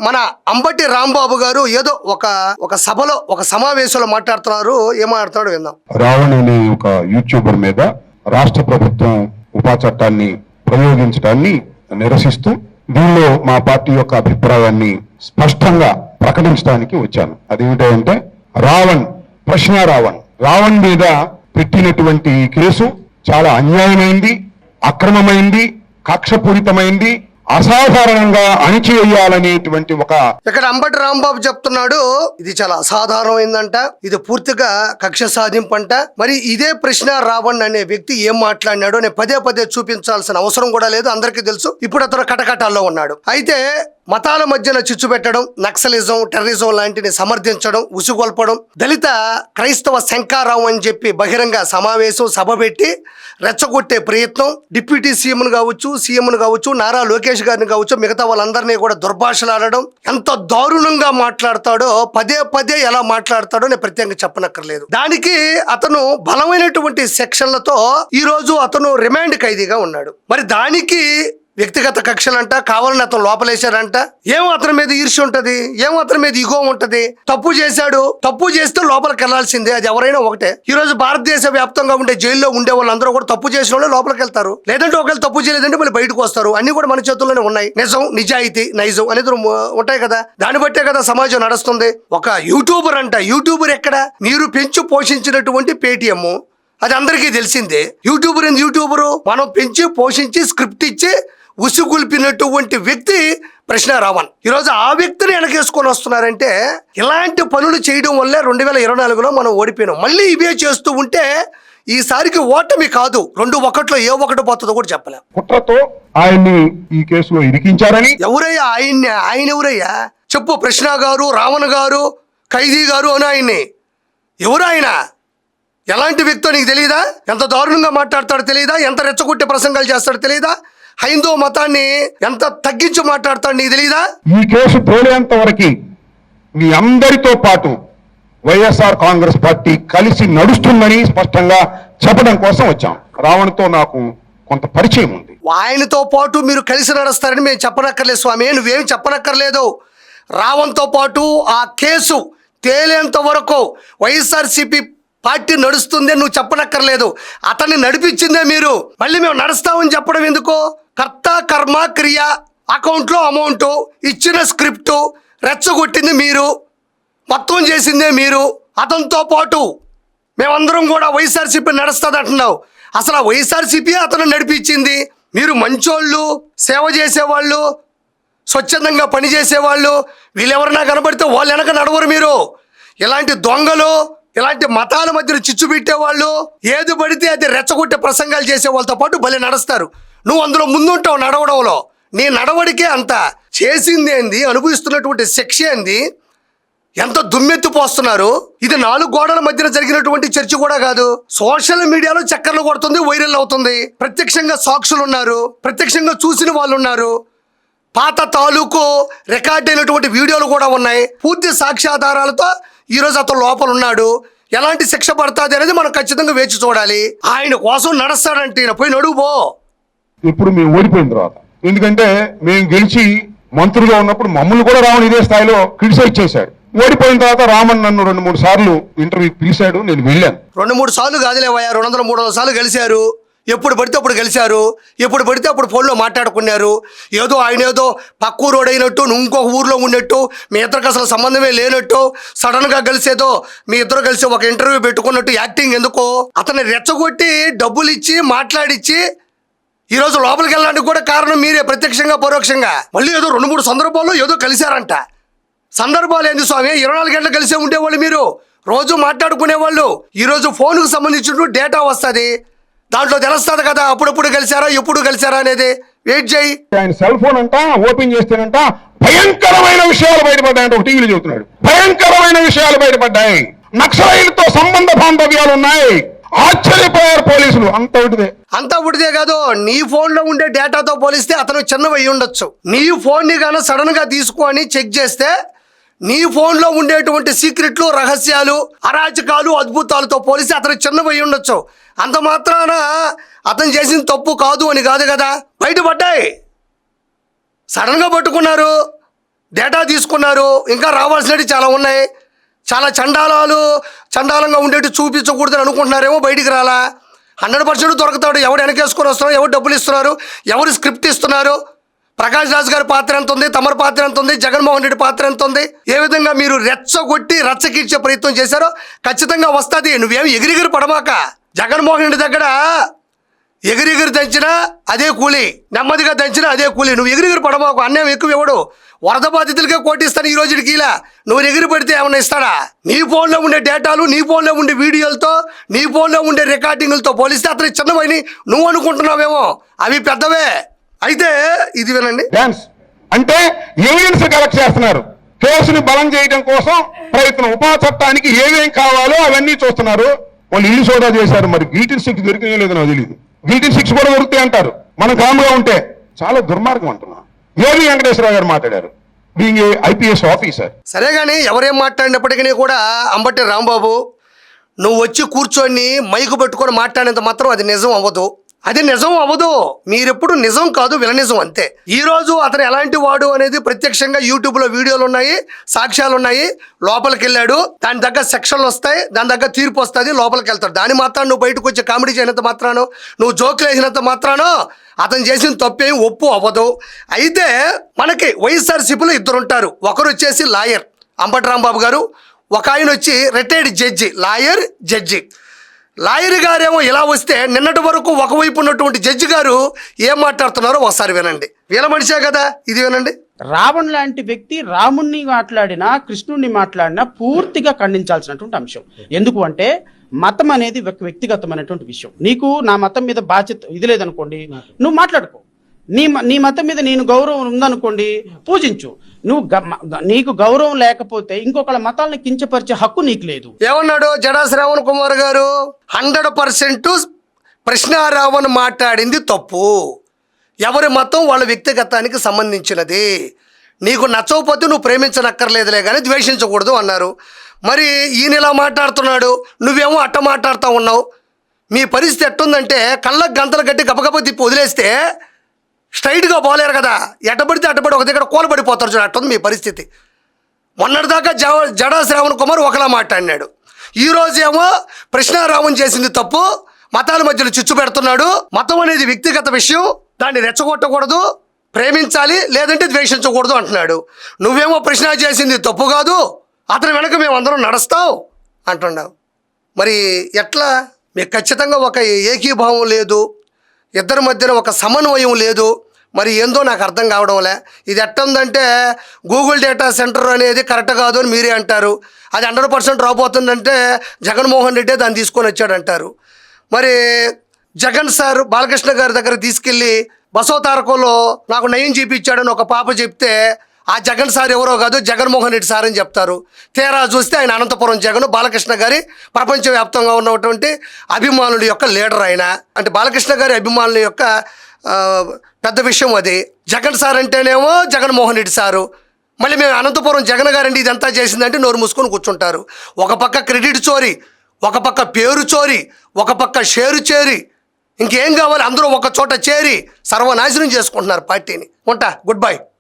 మన అంబటి రాంబాబు గారు ఏదో ఒక సభలో ఒక సమావేశంలో మాట్లాడుతున్నారు. ఏం మాట్లాడుతున్నాడో విందాం. రావణ్ అనే ఒక యూట్యూబర్ మీద రాష్ట్ర ప్రభుత్వం ఉపా చట్టాన్ని ప్రయోగించడాన్ని నిరసిస్తూ దీనిలో మా పార్టీ యొక్క అభిప్రాయాన్ని స్పష్టంగా ప్రకటించడానికి వచ్చాను. అదేమిటంటే రావణ్ మీద పెట్టినటువంటి కేసు చాలా అన్యాయమైంది, అక్రమమైంది, కక్షపూరితమైంది, అసాధారణంగా అణిచివేయాలనేటువంటి ఇక్కడ అంబటి రాంబాబు చెప్తున్నాడు ఇది చాలా అసాధారణమైందంట, ఇది పూర్తిగా కక్ష సాధింపంట. మరి ఇదే ప్రశ్న రావణ్ అనే వ్యక్తి ఏం మాట్లాడినాడో నేను పదే పదే చూపించాల్సిన అవసరం కూడా లేదు, అందరికీ తెలుసు. ఇప్పుడు అతను కటకటాల్లో ఉన్నాడు. అయితే మతాల మధ్యన చిచ్చు పెట్టడం, నక్సలిజం, టెర్రరిజం లాంటిని సమర్థించడం, ఉసుగొల్పడం, దళిత క్రైస్తవ శంకారావు అని చెప్పి బహిరంగ సమావేశం సభ పెట్టి రెచ్చగొట్టే ప్రయత్నం, డిప్యూటీ సీఎంను కావచ్చు, నారా లోకేష్ గారిని కావచ్చు, మిగతా వాళ్ళందరినీ కూడా దుర్భాషలాడడం, ఎంత దారుణంగా మాట్లాడతాడో, పదే పదే ఎలా మాట్లాడతాడో నేను ప్రత్యేకంగా చెప్పనక్కర్లేదు. దానికి అతను బలమైనటువంటి సెక్షన్లతో ఈ రోజు అతను రిమాండ్ ఖైదీగా ఉన్నాడు. మరి దానికి వ్యక్తిగత కక్షలంట, కావాలని అతను లోపలేశారంట. ఏమో అతని మీద ఈర్ష్య ఉంటది, ఏమో అతని మీద ఇగో ఉంటది. తప్పు చేశాడు, తప్పు చేస్తే లోపలికి వెళ్లాల్సిందే, అది ఎవరైనా ఒకటే. ఈ రోజు భారతదేశ వ్యాప్తంగా ఉండే జైల్లో ఉండే వాళ్ళందరూ కూడా తప్పు చేసిన వాళ్ళు లోపలికి వెళ్తారు, లేదంటే ఒకవేళ తప్పు చేయలేదంటే మళ్ళీ బయటకు వస్తారు. అన్ని కూడా మన చేతుల్లోనే ఉన్నాయి. నిజం, నిజాయితీ, నైజం అనేది ఉంటాయి కదా, దాన్ని బట్టే కదా సమాజం నడుస్తుంది. ఒక యూట్యూబర్ ఎక్కడ? మీరు పెంచి పోషించినటువంటి పేటిఎం, అది అందరికీ తెలిసిందే. యూట్యూబరు మనం పెంచి పోషించి స్క్రిప్ట్ ఇచ్చి ఉసుగుల్పినటువంటి వ్యక్తి ప్రశ్న రావణ్. ఈరోజు ఆ వ్యక్తిని వెనకేసుకొని వస్తున్నారంటే ఇలాంటి పనులు చేయడం వల్లే 2024లో మనం ఓడిపోయినాం. మళ్ళీ ఇవే చేస్తూ ఉంటే ఈసారికి ఓటమి కాదు, 2-1లో ఏ ఒకటి పోతుందో కూడా చెప్పలేం. కుట్రతో ఆయన్ని ఈ కేసులో ఇరికించారని. ఎవరయ్యా ఆయన ఎవరయ్యా చెప్పు? ప్రశ్న గారు, రావణ్ గారు, ఖైదీ గారు అని ఆయన్ని ఎవరు? ఆయన ఎలాంటి వ్యక్తో నీకు తెలియదా? ఎంత దారుణంగా మాట్లాడతాడో తెలియదా? ఎంత రెచ్చగొట్టే ప్రసంగాలు చేస్తాడో తెలియదా? హైందవ మతాన్ని ఎంత తగ్గించి మాట్లాడతాడు నీకు తెలీదా? ఈ కేసు తేలేంత వరకు మీ అందరితో పాటు వైఎస్ఆర్ కాంగ్రెస్ పార్టీ కలిసి నడుస్తుందని స్పష్టంగా చెప్పడం కోసం వచ్చాం. రావణ్తో నాకు కొంత పరిచయం ఉంది. ఆయనతో పాటు మీరు కలిసి నడుస్తారని మేము చెప్పనక్కర్లేదు స్వామి, నువ్వేమి చెప్పనక్కర్లేదు. రావణ్తో పాటు ఆ కేసు తేలేంత వరకు వైఎస్ఆర్సీపీ పార్టీ నడుస్తుంది నువ్వు చెప్పనక్కర్లేదు. అతన్ని నడిపించిందే మీరు, మళ్ళీ మేము నడుస్తామని చెప్పడం ఎందుకు? కర్త కర్మ క్రియ, అకౌంట్లో అమౌంట్, ఇచ్చిన స్క్రిప్టు, రెచ్చగొట్టింది మీరు, మొత్తం చేసిందే మీరు. అతనితో పాటు మేమందరం కూడా వైఎస్ఆర్సీపీ నడుస్తుంది అంటున్నావు. అసలు ఆ వైఎస్ఆర్సీపీ అతను నడిపించింది. మీరు మంచోళ్ళు, సేవ చేసేవాళ్ళు, స్వచ్ఛందంగా పనిచేసేవాళ్ళు, వీళ్ళెవరన్నా కనబడితే వాళ్ళు వెనక నడవరు. మీరు ఇలాంటి దొంగలు, ఇలాంటి మతాల మధ్యలో చిచ్చు పెట్టేవాళ్ళు, ఏది పడితే అది రెచ్చగొట్టే ప్రసంగాలు చేసే వాళ్ళతో పాటు భలే నడుస్తారు. నువ్వు అందులో ముందుంటావు నడవడంలో. నీ నడవడికే అంత చేసింది ఏంది, అనుభవిస్తున్నటువంటి శిక్ష ఏంది, ఎంత దుమ్మెత్తిపోస్తున్నారు. ఇది 4 గోడల మధ్యన జరిగినటువంటి చర్చ కూడా కాదు, సోషల్ మీడియాలో చక్కర్లు కొడుతుంది, వైరల్ అవుతుంది. ప్రత్యక్షంగా సాక్షులు ఉన్నారు, ప్రత్యక్షంగా చూసిన వాళ్ళు ఉన్నారు, పాత తాలూకు రికార్డ్ అయినటువంటి వీడియోలు కూడా ఉన్నాయి. పూర్తి సాక్ష్యాధారాలతో ఈరోజు అతను లోపల ఉన్నాడు. ఎలాంటి శిక్ష పడుతుంది అనేది మనం ఖచ్చితంగా వేచి చూడాలి. ఆయన కోసం నడుస్తాడంటే పోయి నడువు. ఇప్పుడు మేము ఓడిపోయిన తర్వాత, ఎందుకంటే మేము గెలిచి మంత్రులుగా ఉన్నప్పుడు మమ్మల్ని కూడా రావణ్ ఇదే స్థాయిలో క్రిటిసైజ్ చేశాడు. ఓడిపోయిన తర్వాత రామన్ నన్ను 2-3 సార్లు ఇంటర్వ్యూ పిలిచాడు, నేను వెళ్ళాను. 2-3 సార్లు కాదులేవయ్యా, 200-300 సార్లు కలిశారు. ఎప్పుడు పడితే అప్పుడు కలిశారు, ఎప్పుడు పడితే అప్పుడు ఫోన్లో మాట్లాడుకున్నారు. ఆయన ఏదో పక్క ఊరు అయినట్టు, నువ్వు ఇంకొక ఊర్లో ఉన్నట్టు, మీ ఇద్దరికి అసలు సంబంధమే లేనట్టు, సడన్గా కలిసేదో మీ ఇద్దరు కలిసి ఒక ఇంటర్వ్యూ పెట్టుకున్నట్టు యాక్టింగ్ ఎందుకు? అతన్ని రెచ్చగొట్టి డబ్బులు ఇచ్చి మాట్లాడిచ్చి ఈరోజు లోపలికి వెళ్ళడానికి కూడా కారణం మీరే, ప్రత్యక్షంగా పరోక్షంగా. మళ్ళీ ఏదో 2-3 సందర్భాల్లో ఏదో కలిశారంట. సందర్భాలు ఏంది స్వామి? 24 గంటలు కలిసే ఉండేవాళ్ళు మీరు, రోజు మాట్లాడుకునేవాళ్ళు. ఈరోజు ఫోన్కు సంబంధించిన డేటా వస్తుంది, దాంట్లో తెలుస్తుంది కదా అప్పుడప్పుడు కలిసారా, ఎప్పుడు కలిసారా అనేది. వెయిట్ చేయి. ఆయన సెల్ ఫోన్ అంట ఓపెన్ చేస్తేనంట భయంకరమైన విషయాలు బయటపడ్డాయంటే ఒక టీవీలో చెబుతున్నాడు. భయంకరమైన విషయాలు బయటపడ్డాయి, నక్సలైట్లతో సంబంధ బాంధవ్యాలు ఉన్నాయి. ఆశ్చర్యపోయారు పోలీసులు. అంతా ఉడిదే కాదు, నీ ఫోన్ లో ఉండే డేటాతో పోలిస్తే అతను చిన్నవి అయి ఉండొచ్చు. నీ ఫోన్ ని గాన సడన్ గా తీసుకొని చెక్ చేస్తే నీ ఫోన్ లో ఉండేటువంటి సీక్రెట్లు, రహస్యాలు, అరాచకాలు, అద్భుతాలతో పోలిస్తే అతను చిన్నవి అయి ఉండొచ్చు. అంత మాత్రాన అతను చేసిన తప్పు కాదు అని కాదు కదా. బయటపడ్డాయి, సడన్ గా పట్టుకున్నారు, డేటా తీసుకున్నారు, ఇంకా రావాల్సినవి చాలా ఉన్నాయి. చాలా చండాలంగా ఉండేవి చూపించకూడదని అనుకుంటున్నారేమో, బయటికి రాలా. 100% దొరుకుతాడు. ఎవరు వెనకేసుకొని వస్తున్నారు, ఎవరు డబ్బులు ఇస్తున్నారు, ఎవరు స్క్రిప్ట్ ఇస్తున్నారు, ప్రకాష్ రాజ్ గారి పాత్ర ఎంత ఉంది, తమరి పాత్ర ఎంత ఉంది, జగన్మోహన్ రెడ్డి పాత్ర ఎంత ఉంది, ఏ విధంగా మీరు రెచ్చగొట్టి రచ్చకిచ్చే ప్రయత్నం చేశారో ఖచ్చితంగా వస్తుంది. నువ్వేమి ఎగిరిగిరి పడమాక. జగన్మోహన్ రెడ్డి దగ్గర ఎగిరిగిరి దంచినా అదే కూలి, నెమ్మదిగా దంచినా అదే కూలి. నువ్వు ఎగిరిగిరి పడమాకు. అన్యాయం ఎక్కువ ఇవ్వడు. వరద బాధితులకే కోటిస్తాను ఈ రోజుకి. ఇలా నువ్వు ఎగిరి పెడితే ఏమన్నా ఇస్తాడా? నీ ఫోన్లో ఉండే డేటాలు, నీ ఫోన్లో ఉండే వీడియోలతో, నీ ఫోన్లో ఉండే రికార్డింగ్లతో పోలిస్తే అతను చిన్నవని నువ్వు అనుకుంటున్నావేమో, అవి పెద్దవే. అయితే ఇది వినండి. డాన్స్ అంటే ఎవిడెన్స్ కలెక్ట్ చేస్తున్నారు, కేసుని బలం చేయడం కోసం ప్రయత్నం. ఉపా చట్టానికి ఏమేం కావాలో అవన్నీ చూస్తున్నారు. వాళ్ళు ఇల్లు సోదా చేశారు, మరి గిల్టీ శిక్ష దొరికిందో లేదో నాకు తెలియదు. గిల్టీ శిక్ష కూడా దొరుకుతాయి అంటారు. మనం కామ్గా ఉంటే చాలా దుర్మార్గం అంటున్నాం. ఏవి వెంకటేశ్వరరావు గారు మాట్లాడారు, బీయింగ్ ఏ ఐపీఎస్ ఆఫీసర్. సరే కానీ ఎవరేం మాట్లాడినప్పటికీ కూడా అంబటి రాంబాబు, నువ్వు వచ్చి కూర్చొని మైకు పెట్టుకొని మాట్లాడినంత మాత్రం అది నిజం అవ్వదు. అది నిజం అవ్వదు. మీరెప్పుడు నిజం కాదు, విలనిజం అంతే. ఈ రోజు అతను ఎలాంటి వాడు అనేది ప్రత్యక్షంగా యూట్యూబ్లో వీడియోలు ఉన్నాయి, సాక్ష్యాలు ఉన్నాయి. లోపలికి వెళ్ళాడు, దాని దగ్గర సెక్షన్లు వస్తాయి, దాని దగ్గర తీర్పు వస్తుంది, లోపలికి వెళ్తాడు. దాని మాత్రం నువ్వు బయటకు వచ్చి కామెడీ చేయనంత మాత్రాను, నువ్వు జోకులు వేసినంత మాత్రాను అతను చేసిన తప్పేం ఒప్పు అవ్వదు. అయితే మనకి వైఎస్ఆర్సీపీలో ఇద్దరు ఉంటారు. ఒకరు వచ్చేసి లాయర్ అంబటి రాంబాబు గారు, ఒక ఆయన వచ్చి retired judge, lawyer judge. Lawyer గారేమో ఇలా వస్తే నిన్నటి వరకు ఒకవైపు ఉన్నటువంటి జడ్జి గారు ఏం మాట్లాడుతున్నారో ఒకసారి వినండి. వీళ్ళ మనిషే కదా, ఇది వినండి. రావణ్ లాంటి వ్యక్తి రాముణ్ణి మాట్లాడినా, కృష్ణుణ్ణి మాట్లాడినా పూర్తిగా ఖండించాల్సినటువంటి అంశం. ఎందుకు అంటే మతం అనేది వ్యక్తిగతమైనటువంటి విషయం. నీకు నా మతం మీద బాధ్యత ఇది లేదనుకోండి, నువ్వు మాట్లాడుకో. నీ మతం మీద నేను గౌరవం ఉందనుకోండి, పూజించు. నీకు గౌరవం లేకపోతే ఇంకొకళ్ళ మతాలను కించపరిచే హక్కు నీకు లేదు. ఏమన్నాడు జడా శ్రావణ్ కుమార్ గారు? 100% కృష్ణారావణ్ మాట్లాడింది తప్పు. ఎవరి మతం వాళ్ళ వ్యక్తిగతానికి సంబంధించినది. నీకు నచ్చకపోతే నువ్వు ప్రేమించనక్కర్లేదులే కానీ ద్వేషించకూడదు అన్నారు. మరి ఈయన ఇలా మాట్లాడుతున్నాడు, నువ్వేమో అట్ట మాట్లాడుతూ ఉన్నావు. మీ పరిస్థితి ఎట్టుందంటే కళ్ళకు గంతలు కట్టి గబగబ తిప్పి వదిలేస్తే స్ట్రైట్గా పోలేరు కదా, ఎట్టబడితే అట్టబడి ఒక దగ్గర కూలబడిపోతారు. చూడ అట్టుంది మీ పరిస్థితి. మొన్నటిదాకా జడా శ్రావణ్ కుమార్ ఒకలా మాట్లాడినాడు, ఈరోజు ఏమో కృష్ణారావణ్ చేసింది తప్పు, మతాల మధ్యలో చిచ్చు పెడుతున్నాడు. మతం అనేది వ్యక్తిగత విషయం, దాన్ని రెచ్చగొట్టకూడదు, ప్రేమించాలి లేదంటే ద్వేషించకూడదు అంటున్నాడు. నువ్వేమో కృష్ణ చేసింది తప్పు కాదు, అతని వెనక మేమందరం నడుస్తాం అంటున్నావు. మరి ఎట్లా? మీకు ఖచ్చితంగా ఒక ఏకీభావం లేదు, ఇద్దరి మధ్యన ఒక సమన్వయం లేదు. మరి ఏందో నాకు అర్థం కావడంలే. ఇది ఎట్టుందంటే గూగుల్ డేటా సెంటర్ అనేది కరెక్ట్ కాదు అని మీరే అంటారు. అది 100% రాబోతుందంటే జగన్మోహన్ రెడ్డి దాన్ని తీసుకొని వచ్చాడంటారు. మరి జగన్ సార్ బాలకృష్ణ గారి దగ్గర తీసుకెళ్ళి బసవతారకంలో నాకు నయం చూపించాడని ఒక పాప చెప్తే ఆ జగన్ సార్ ఎవరో కాదు, జగన్మోహన్ రెడ్డి సార్ అని చెప్తారు. తీరా చూస్తే ఆయన అనంతపురం జగన్, బాలకృష్ణ గారి ప్రపంచవ్యాప్తంగా ఉన్నటువంటి అభిమానుల యొక్క లీడర్ ఆయన. అంటే బాలకృష్ణ గారి అభిమానుల యొక్క పెద్ద విషయం అది. జగన్ సార్ అంటేనేమో జగన్మోహన్ రెడ్డి సారు. మళ్ళీ మేము అనంతపురం జగన్ గారండి ఇదంతా చేసిందంటే నోరు మూసుకొని కూర్చుంటారు. ఒక పక్క క్రెడిట్ చోరీ, ఒక పక్క పేరు చోరీ, ఒక పక్క షేరు చేరి, ఇంకేం కావాలి అందరూ ఒక చోట చేరి సర్వనాశనం చేసుకుంటున్నారు పార్టీని. ఉంటా, గుడ్ బై.